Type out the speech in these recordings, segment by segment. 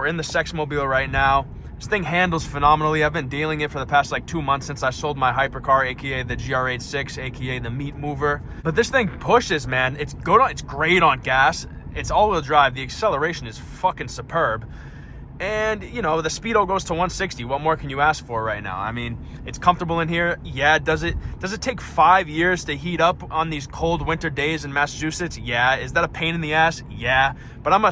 We're in the Sexmobile right now. This thing handles phenomenally. I've been dealing it for the past like 2 months since I sold my hypercar, aka the GR86, aka the meat mover. But this thing pushes, man. It's good on, it's great on gas. It's all-wheel drive. The acceleration is fucking superb. And, you know, the speedo goes to 160. What more can you ask for right now? I mean, it's comfortable in here. Yeah, does it take 5 years to heat up on these cold winter days in Massachusetts? Yeah. Is that a pain in the ass? Yeah. But I'm a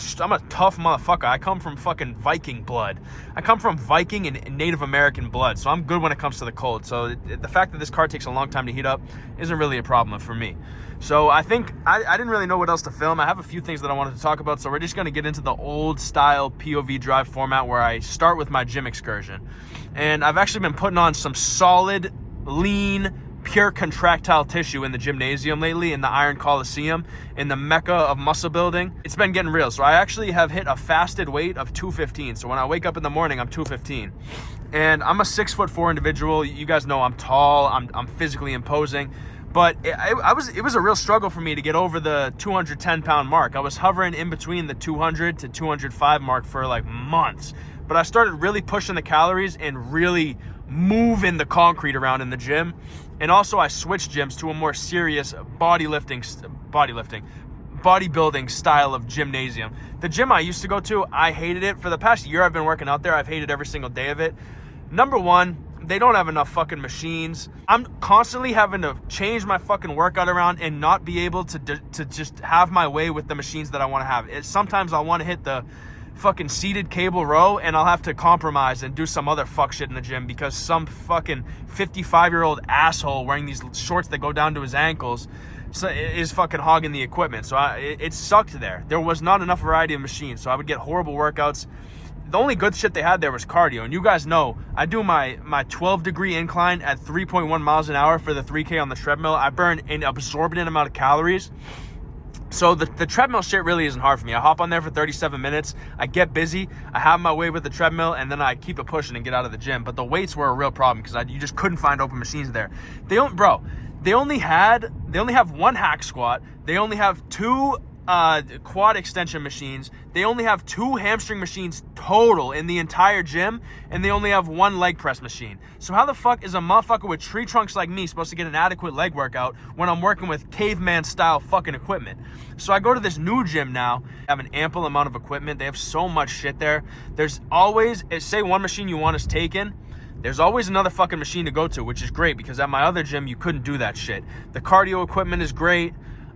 tough motherfucker. I come from fucking Viking blood. I come from Viking and Native American blood, so I'm good when it comes to the cold. So the fact that this car takes a long time to heat up isn't really a problem for me. So I think I didn't really know what else to film. I have a few things that I wanted to talk about, so we're just going to get into the old style POV drive format where I start with my gym excursion. And I've actually been putting on some solid, lean, pure contractile tissue in the gymnasium lately, in the Iron Coliseum, in the mecca of muscle building. It's been getting real. So I actually have hit a fasted weight of 215. So when I wake up in the morning, I'm 215. And I'm a 6'4" individual. You guys know I'm tall, I'm physically imposing. But it was a real struggle for me to get over the 210-pound mark. I was hovering in between the 200 to 205 mark for like months. But I started really pushing the calories and really moving the concrete around in the gym. And also I switched gyms to a more serious bodybuilding style of gymnasium. The gym I used to go to, I hated it. For the past year I've been working out there, I've hated every single day of it. Number one, they don't have enough fucking machines. I'm constantly having to change my fucking workout around and not be able to just have my way with the machines that I want to have. Sometimes I'll want to hit the fucking seated cable row and I'll have to compromise and do some other fuck shit in the gym because some fucking 55-year-old asshole wearing these shorts that go down to his ankles is fucking hogging the equipment. So it sucked there. There was not enough variety of machines, so I would get horrible workouts. The only good shit they had there was cardio. And you guys know, I do my 12-degree incline at 3.1 miles an hour for the 3K on the treadmill. I burn an absorbent amount of calories. So the treadmill shit really isn't hard for me. I hop on there for 37 minutes. I get busy. I have my way with the treadmill, and then I keep it pushing and get out of the gym. But the weights were a real problem because you just couldn't find open machines there. They only have one hack squat. They only have two quad extension machines. They only have 2 hamstring machines total in the entire gym, and they only have 1 leg press machine. So how the fuck is a motherfucker with tree trunks like me supposed to get an adequate leg workout when I'm working with caveman style fucking equipment? So I go to this new gym now, have an ample amount of equipment. They have so much shit there. There's always, say one machine you want is taken, there's always another fucking machine to go to, which is great because at my other gym you couldn't do that shit. The cardio equipment is great.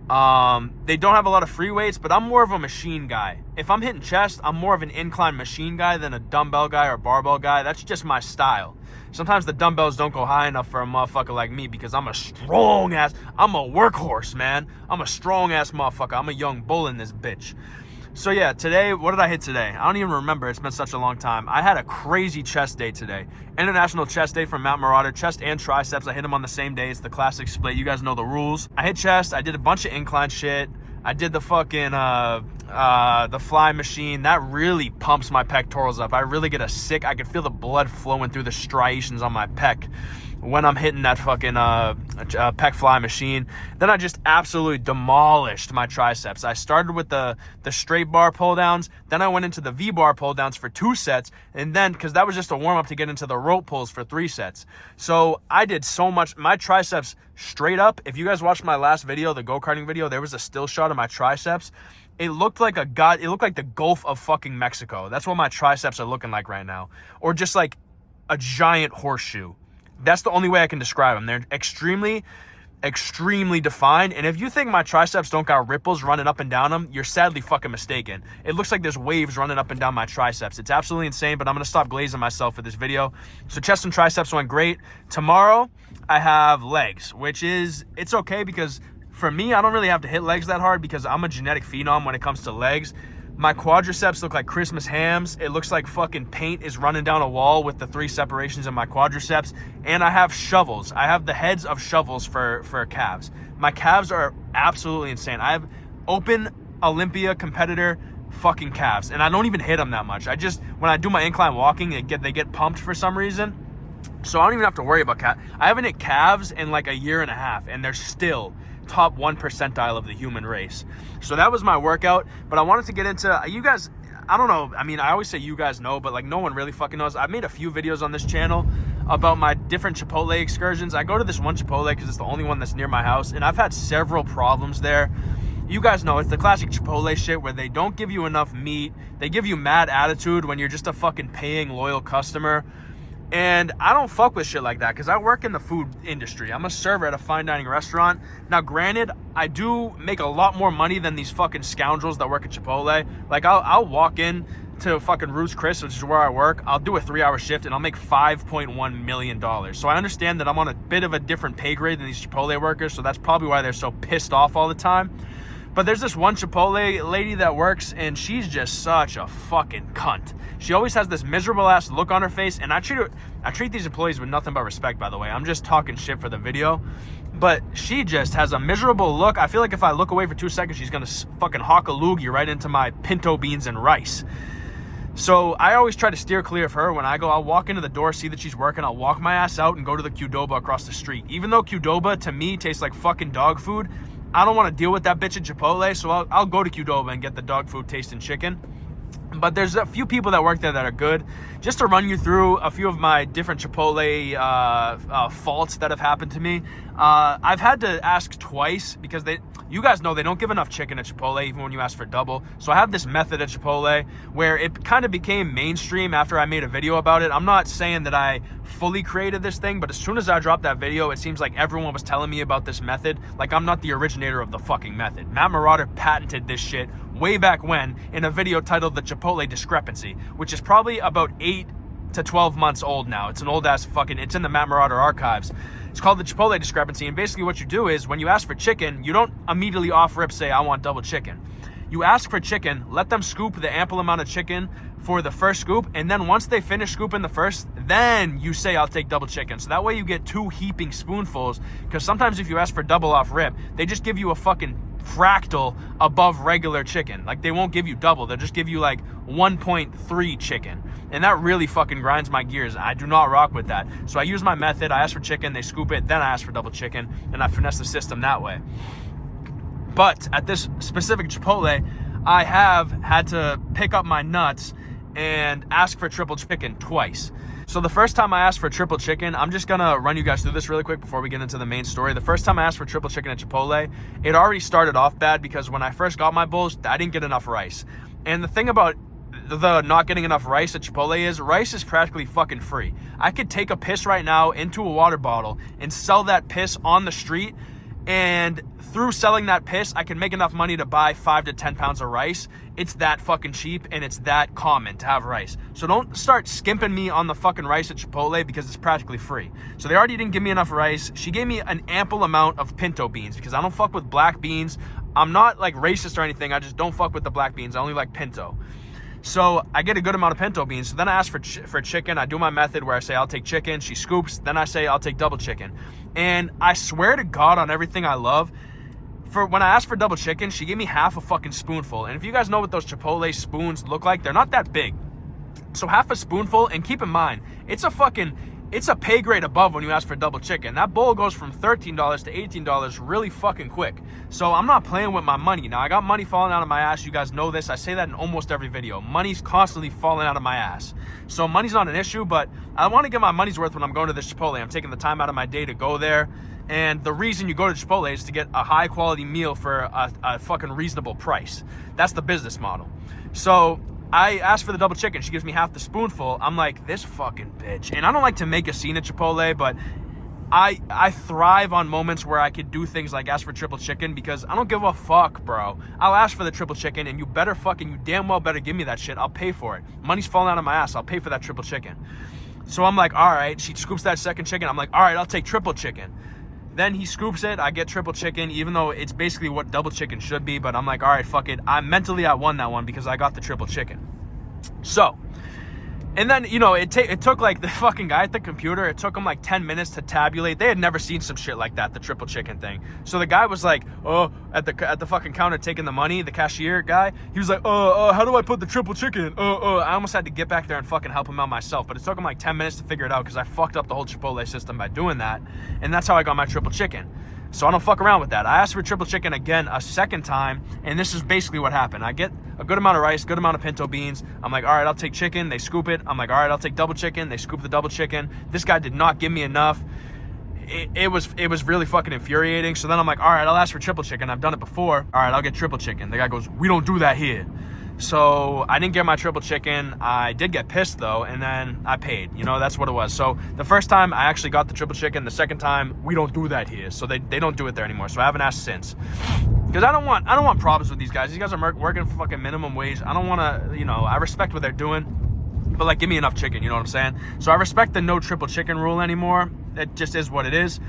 They don't have a lot of free weights, but I'm more of a machine guy. If I'm hitting chest, I'm more of an incline machine guy than a dumbbell guy or barbell guy. That's just my style. Sometimes the dumbbells don't go high enough for a motherfucker like me because I'm a workhorse, man. I'm a strong ass motherfucker. I'm a young bull in this bitch. So yeah, today, what did I hit today? I don't even remember. It's been such a long time. I had a crazy chest day today. International Chest Day from Mount Marauder. Chest and triceps. I hit them on the same day. It's the classic split. You guys know the rules. I hit chest. I did a bunch of incline shit. I did the fucking, the fly machine. That really pumps my pectorals up. I really get I could feel the blood flowing through the striations on my pec when I'm hitting that fucking pec fly machine. Then I just absolutely demolished my triceps. I started with the straight bar pull downs, then I went into the V-bar pull downs for 2 sets, and then, because that was just a warm up to get into the rope pulls for 3 sets. So I did so much. My triceps straight up, if you guys watched my last video, the go-karting video, there was a still shot of my triceps. It looked like it looked like the Gulf of fucking Mexico. That's what my triceps are looking like right now. Or just like a giant horseshoe. That's the only way I can describe them. They're extremely, extremely defined. And if you think my triceps don't got ripples running up and down them, you're sadly fucking mistaken. It looks like there's waves running up and down my triceps. It's absolutely insane, but I'm going to stop glazing myself for this video. So chest and triceps went great. Tomorrow, I have legs, it's okay because for me, I don't really have to hit legs that hard because I'm a genetic phenom when it comes to legs. My quadriceps look like Christmas hams. It looks like fucking paint is running down a wall with the 3 separations in my quadriceps. And I have shovels. I have the heads of shovels for calves. My calves are absolutely insane. I have open Olympia competitor fucking calves. And I don't even hit them that much. When I do my incline walking, they get pumped for some reason. So I don't even have to worry about calves. I haven't hit calves in like a year and a half. And they're still top 1 percentile of the human race. So that was my workout, but I wanted to get into, you guys, I don't know. I mean, I always say you guys know, but like no one really fucking knows. I've made a few videos on this channel about my different Chipotle excursions. I go to this one Chipotle because it's the only one that's near my house, and I've had several problems there. You guys know it's the classic Chipotle shit where they don't give you enough meat. They give you mad attitude when you're just a fucking paying loyal customer. And I don't fuck with shit like that because I work in the food industry. I'm a server at a fine dining restaurant. Now, granted, I do make a lot more money than these fucking scoundrels that work at Chipotle. Like, I'll walk in to fucking Ruth's Chris, which is where I work. I'll do a 3-hour shift and I'll make $5.1 million. So I understand that I'm on a bit of a different pay grade than these Chipotle workers. So that's probably why they're so pissed off all the time. But there's this one Chipotle lady that works, and she's just such a fucking cunt. She always has this miserable ass look on her face, and I treat these employees with nothing but respect, by the way. I'm just talking shit for the video. But she just has a miserable look. I feel like if I look away for 2 seconds, she's gonna fucking hawk a loogie right into my pinto beans and rice. So I always try to steer clear of her. When I go, I'll walk into the door, see that she's working, I'll walk my ass out and go to the Qdoba across the street. Even though Qdoba, to me, tastes like fucking dog food, I don't want to deal with that bitch at Chipotle, so I'll go to Qdoba and get the dog food tasting chicken. But there's a few people that work there that are good. Just to run you through a few of my different Chipotle faults that have happened to me. I've had to ask twice because you guys know they don't give enough chicken at Chipotle even when you ask for double. So I have this method at Chipotle where it kind of became mainstream after I made a video about it. I'm not saying that I fully created this thing, but as soon as I dropped that video, it seems like everyone was telling me about this method. Like I'm not the originator of the fucking method. Matt Marauder patented this shit way back when in a video titled The Chipotle Discrepancy, which is probably about 8 to 12 months old now. It's an old ass fucking, it's in the Matt Marauder archives. It's called The Chipotle Discrepancy, and basically what you do is when you ask for chicken, you don't immediately off rip say, I want double chicken. You ask for chicken, let them scoop the ample amount of chicken for the first scoop, and then once they finish scooping the first, then you say, I'll take double chicken. So that way you get 2 heaping spoonfuls, because sometimes if you ask for double off rip, they just give you a fucking fractal above regular chicken. Like they won't give you double, they'll just give you like 1.3 chicken, and that really fucking grinds my gears. I do not rock with that. So I use my method. I ask for chicken, they scoop it, then I ask for double chicken, and I finesse the system that way. But at this specific Chipotle, I have had to pick up my nuts and ask for triple chicken twice. So the first time I asked for triple chicken, I'm just gonna run you guys through this really quick before we get into the main story. The first time I asked for triple chicken at Chipotle, it already started off bad because when I first got my bowls, I didn't get enough rice. And the thing about the not getting enough rice at Chipotle is rice is practically fucking free. I could take a piss right now into a water bottle and sell that piss on the street, and through selling that piss, I can make enough money to buy 5 to 10 pounds of rice. It's that fucking cheap, and it's that common to have rice. So don't start skimping me on the fucking rice at Chipotle because it's practically free. So they already didn't give me enough rice. She gave me an ample amount of pinto beans because I don't fuck with black beans. I'm not like racist or anything. I just don't fuck with the black beans. I only like pinto. So I get a good amount of pinto beans. So then I ask for chicken. I do my method where I say, I'll take chicken. She scoops. Then I say, I'll take double chicken. And I swear to God on everything I love, for when I asked for double chicken, she gave me half a fucking spoonful. And if you guys know what those Chipotle spoons look like, they're not that big. So half a spoonful, and keep in mind, it's a pay grade above when you ask for double chicken. That bowl goes from $13 to $18 really fucking quick. So I'm not playing with my money. Now, I got money falling out of my ass. You guys know this. I say that in almost every video. Money's constantly falling out of my ass. So money's not an issue, but I want to get my money's worth when I'm going to this Chipotle. I'm taking the time out of my day to go there. And the reason you go to Chipotle is to get a high quality meal for a fucking reasonable price. That's the business model. So I asked for the double chicken. She gives me half the spoonful. I'm like, this fucking bitch. And I don't like to make a scene at Chipotle, but I thrive on moments where I could do things like ask for triple chicken because I don't give a fuck, bro. I'll ask for the triple chicken, and you damn well better give me that shit. I'll pay for it. Money's falling out of my ass. I'll pay for that triple chicken. So I'm like, all right. She scoops that second chicken. I'm like, all right, I'll take triple chicken. Then he scoops it. I get triple chicken, even though it's basically what double chicken should be. But I'm like, all right, fuck it. I won that one because I got the triple chicken. So, and then, you know, it took like the fucking guy at the computer, it took him like 10 minutes to tabulate. They had never seen some shit like that, the triple chicken thing. So the guy was like, oh, at the fucking counter taking the money, the cashier guy, he was like, how do I put the triple chicken? I almost had to get back there and fucking help him out myself. But it took him like 10 minutes to figure it out because I fucked up the whole Chipotle system by doing that. And that's how I got my triple chicken. So I don't fuck around with that. I asked for triple chicken again a second time, and this is basically what happened. I get a good amount of rice, good amount of pinto beans. I'm like, all right, I'll take chicken. They scoop it. I'm like, all right, I'll take double chicken. They scoop the double chicken. This guy did not give me enough. It was really fucking infuriating. So then I'm like, all right, I'll ask for triple chicken. I've done it before. All right, I'll get triple chicken. The guy goes, we don't do that here. So I didn't get my triple chicken. I did get pissed though, and then I paid. You know, that's what it was. So the first time I actually got the triple chicken. The second time, we don't do that here. So they don't do it there anymore. So I haven't asked since. Because I don't want problems with these guys. These guys are working for fucking minimum wage. I don't want to, you know, I respect what they're doing. But like, give me enough chicken, you know what I'm saying? So I respect the no triple chicken rule anymore. It just is what it is.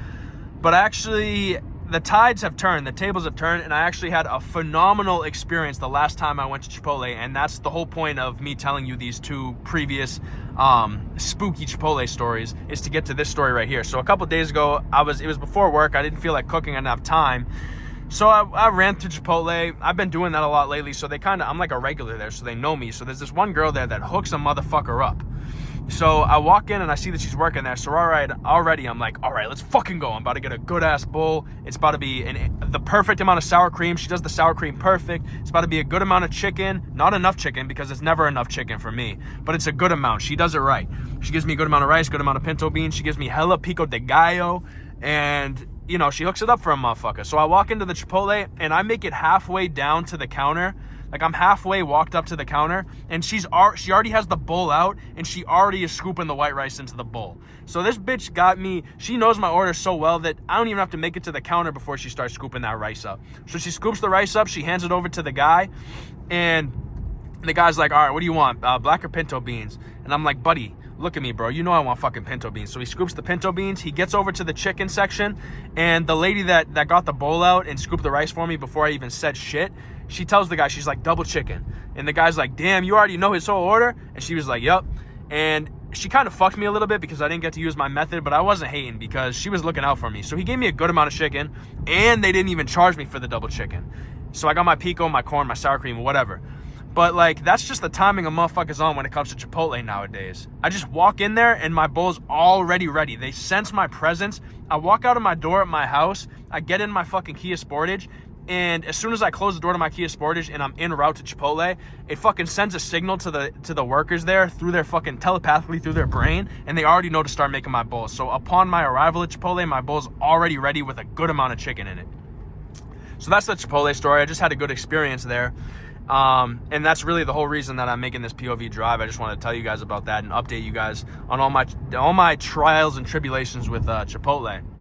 But actually, the tides have turned, the tables have turned, and I actually had a phenomenal experience the last time I went to Chipotle, and that's the whole point of me telling you these two previous spooky Chipotle stories, is to get to this story right here. So a couple days ago, it was before work. I didn't feel like cooking, I didn't have time. So I ran through Chipotle. I've been doing that a lot lately, so I'm like a regular there, so they know me. So there's this one girl there that hooks a motherfucker up. So I walk in and I see that she's working there. So already I'm like, all right, let's fucking go. I'm about to get a good ass bowl. It's about to be the perfect amount of sour cream. She does the sour cream perfect. It's about to be a good amount of chicken. Not enough chicken, because it's never enough chicken for me, but it's a good amount. She does it right. She gives me a good amount of rice, good amount of pinto beans. She gives me hella pico de gallo, and you know, she hooks it up for a motherfucker. So I walk into the Chipotle and I make it halfway down to the counter. Like, I'm halfway walked up to the counter, and she already has the bowl out, and she already is scooping the white rice into the bowl. So this bitch got me, she knows my order so well that I don't even have to make it to the counter before she starts scooping that rice up. So she scoops the rice up, she hands it over to the guy, and the guy's like, all right, what do you want? Black or pinto beans? And I'm like, buddy, look at me, bro. You know I want fucking pinto beans. So he scoops the pinto beans. He gets over to the chicken section, and the lady that got the bowl out and scooped the rice for me before I even said shit, she tells the guy, she's like, double chicken. And the guy's like, damn, you already know his whole order? And she was like, yup. And she kind of fucked me a little bit because I didn't get to use my method, but I wasn't hating because she was looking out for me. So he gave me a good amount of chicken, and they didn't even charge me for the double chicken. So I got my pico, my corn, my sour cream, whatever. But like, that's just the timing a motherfucker's on when it comes to Chipotle nowadays. I just walk in there and my bowl's already ready. They sense my presence. I walk out of my door at my house. I get in my fucking Kia Sportage. And as soon as I close the door to my Kia Sportage and I'm en route to Chipotle, it fucking sends a signal to the workers there through their fucking telepathically through their brain, and they already know to start making my bowl. So upon my arrival at Chipotle, my bowl's already ready with a good amount of chicken in it. So that's the Chipotle story. I just had a good experience there. And that's really the whole reason that I'm making this POV drive. I just want to tell you guys about that and update you guys on all my trials and tribulations with Chipotle.